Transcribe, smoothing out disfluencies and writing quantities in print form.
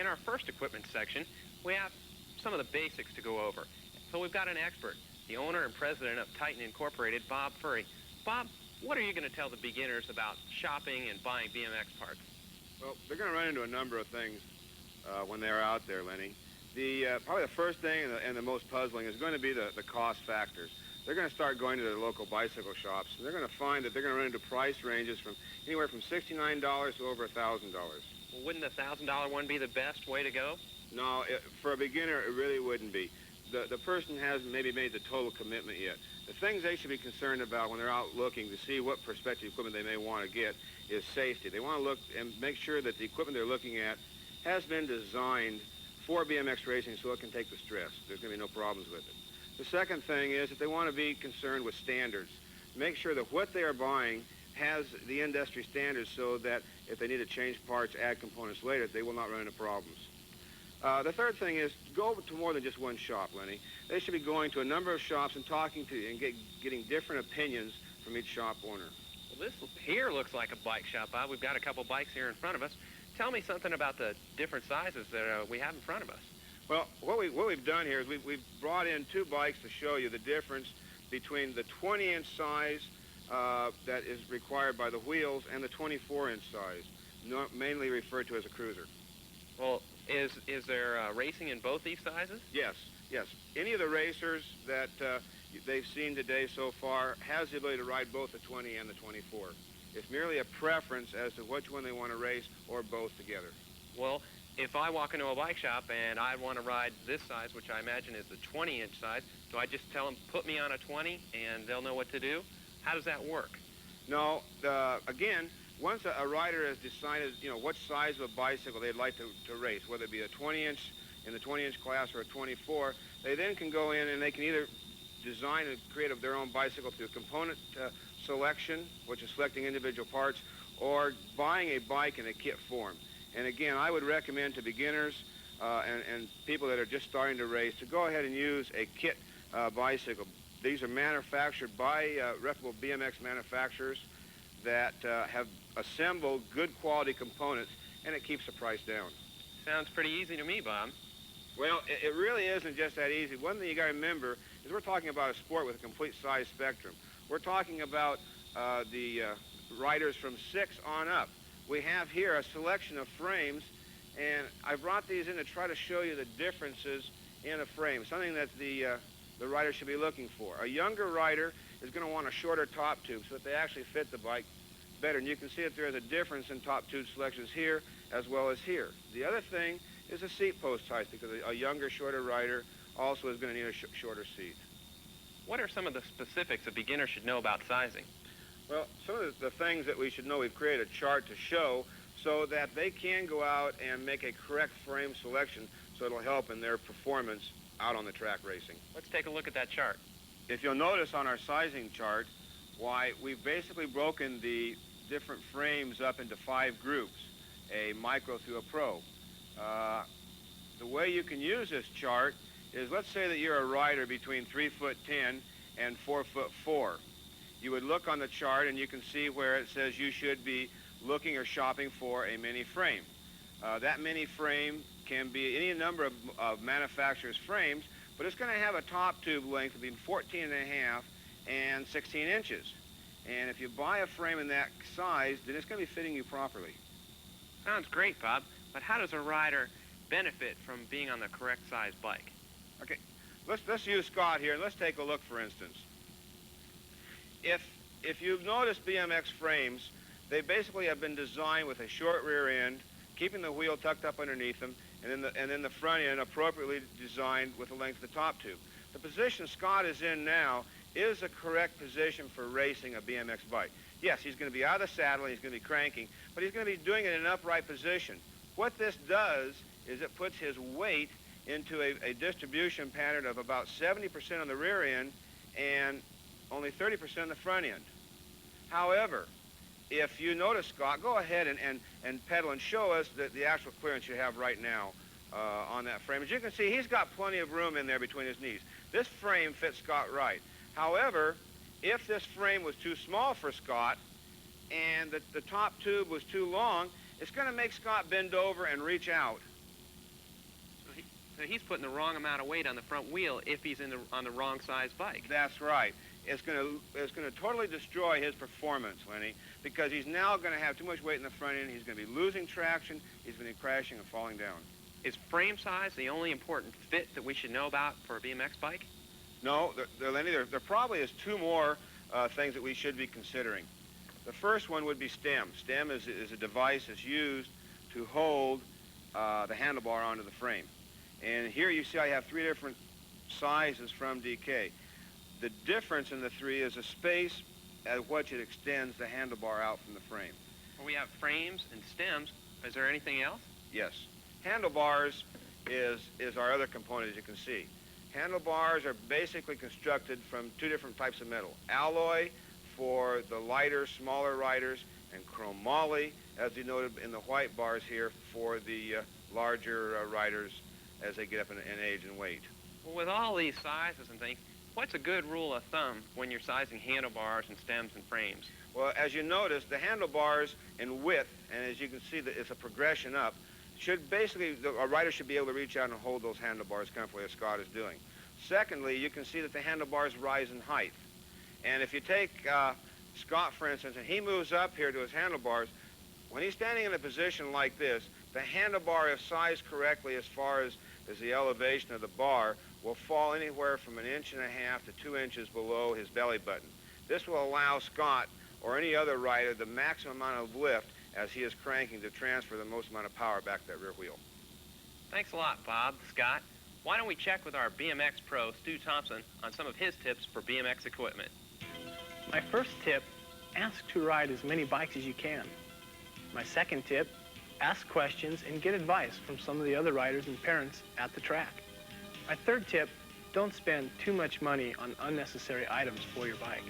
In our first equipment section, we have some of the basics to go over. So we've got an expert, the owner and president of Titan Incorporated, Bob Furry. Bob, what are you going to tell the beginners about shopping and buying BMX parts? Well, they're going to run into a number of things when they're out there, Lenny. Probably the first thing and the most puzzling is going to be the cost factors. They're going to start going to their local bicycle shops, and they're going to find that they're going to run into price ranges from anywhere from $69 to over $1,000. Well, wouldn't the $1,000 one be the best way to go? No, for a beginner, it really wouldn't be. The person hasn't maybe made the total commitment yet. The things they should be concerned about when they're out looking to see what prospective equipment they may want to get is safety. They want to look and make sure that the equipment they're looking at has been designed for BMX racing so it can take the stress. There's going to be no problems with it. The second thing is that they want to be concerned with standards. Make sure that what they are buying has the industry standards so that if they need to change parts, add components later, they will not run into problems. The third thing is go to more than just one shop, Lenny. They should be going to a number of shops and talking to and getting different opinions from each shop owner. Well, this here looks like a bike shop, Bob. We've got a couple bikes here in front of us. Tell me something about the different sizes that we have in front of us. Well, what we've done here is we've brought in two bikes to show you the difference between the 20-inch size that is required by the wheels and the 24-inch size, mainly referred to as a cruiser. Well, is there racing in both these sizes? Yes. Any of the racers that they've seen today so far has the ability to ride both the 20 and the 24. It's merely a preference as to which one they want to race or both together. Well, if I walk into a bike shop and I want to ride this size, which I imagine is the 20-inch size, do I just tell them, put me on a 20, and they'll know what to do? How does that work? No, again, once a rider has decided, what size of a bicycle they'd like to race, whether it be a 20-inch in the 20-inch class or a 24, they then can go in and they can either design and create their own bicycle through component selection, which is selecting individual parts, or buying a bike in a kit form. And again, I would recommend to beginners and people that are just starting to race to go ahead and use a kit bicycle. These are manufactured by reputable BMX manufacturers that have assembled good quality components, and it keeps the price down. Sounds pretty easy to me, Bob. Well, it really isn't just that easy. One thing you got to remember is we're talking about a sport with a complete size spectrum. We're talking about the riders from 6 on up. We have here a selection of frames, and I brought these in to try to show you the differences in a frame, something that the rider should be looking for. A younger rider is going to want a shorter top tube so that they actually fit the bike better. And you can see that there is a difference in top tube selections here as well as here. The other thing is the seat post height, because a younger, shorter rider also is going to need a shorter seat. What are some of the specifics a beginner should know about sizing? Well, some of the things that we should know, we've created a chart to show so that they can go out and make a correct frame selection so it'll help in their performance out on the track racing. Let's take a look at that chart. If you'll notice on our sizing chart, why we've basically broken the different frames up into 5 groups, a micro through a pro. The way you can use this chart is, let's say that you're a rider between 3'10" and 4'4". You would look on the chart and you can see where it says you should be looking or shopping for a mini frame. That mini frame can be any number of manufacturers' frames, but it's going to have a top tube length between 14.5 and 16 inches. And if you buy a frame in that size, then it's going to be fitting you properly. Sounds great, Bob, but how does a rider benefit from being on the correct size bike? Okay, let's use Scott here, and let's take a look, for instance. If you've noticed BMX frames, they basically have been designed with a short rear end, keeping the wheel tucked up underneath them, and then the front end appropriately designed with the length of the top tube. The position Scott is in now is the correct position for racing a BMX bike. Yes, he's going to be out of the saddle, and he's going to be cranking, but he's going to be doing it in an upright position. What this does is it puts his weight into a distribution pattern of about 70% on the rear end and only 30% on the front end. However, if you notice, Scott, go ahead and pedal and show us the actual clearance you have right now on that frame. As you can see, he's got plenty of room in there between his knees. This frame fits Scott right. However, if this frame was too small for Scott and the top tube was too long, it's going to make Scott bend over and reach out. So he's putting the wrong amount of weight on the front wheel if he's on the wrong size bike. That's right. It's going to totally destroy his performance, Lenny, because he's now going to have too much weight in the front end. He's going to be losing traction. He's going to be crashing and falling down. Is frame size the only important fit that we should know about for a BMX bike? No, Lenny, there probably is two more things that we should be considering. The first one would be stem. Stem is a device that's used to hold the handlebar onto the frame. And here you see I have three different sizes from DK. The difference in the three is the space at which it extends the handlebar out from the frame. Well, we have frames and stems. Is there anything else? Yes. Handlebars is our other component, as you can see. Handlebars are basically constructed from two different types of metal. Alloy for the lighter, smaller riders, and chromoly, as denoted in the white bars here, for the larger riders as they get up in age and weight. Well, with all these sizes and things, what's a good rule of thumb when you're sizing handlebars and stems and frames? Well, as you notice, the handlebars in width, and as you can see, that it's a progression up, should basically, a rider should be able to reach out and hold those handlebars comfortably, as Scott is doing. Secondly, you can see that the handlebars rise in height. And if you take Scott, for instance, and he moves up here to his handlebars, when he's standing in a position like this, the handlebar, if sized correctly as far as the elevation of the bar, will fall anywhere from 1.5 inches to 2 inches below his belly button. This will allow Scott or any other rider the maximum amount of lift as he is cranking to transfer the most amount of power back to that rear wheel. Thanks a lot, Bob. Scott, why don't we check with our BMX pro, Stu Thompson, on some of his tips for BMX equipment? My first tip, ask to ride as many bikes as you can. My second tip, ask questions and get advice from some of the other riders and parents at the track. My third tip, don't spend too much money on unnecessary items for your bike.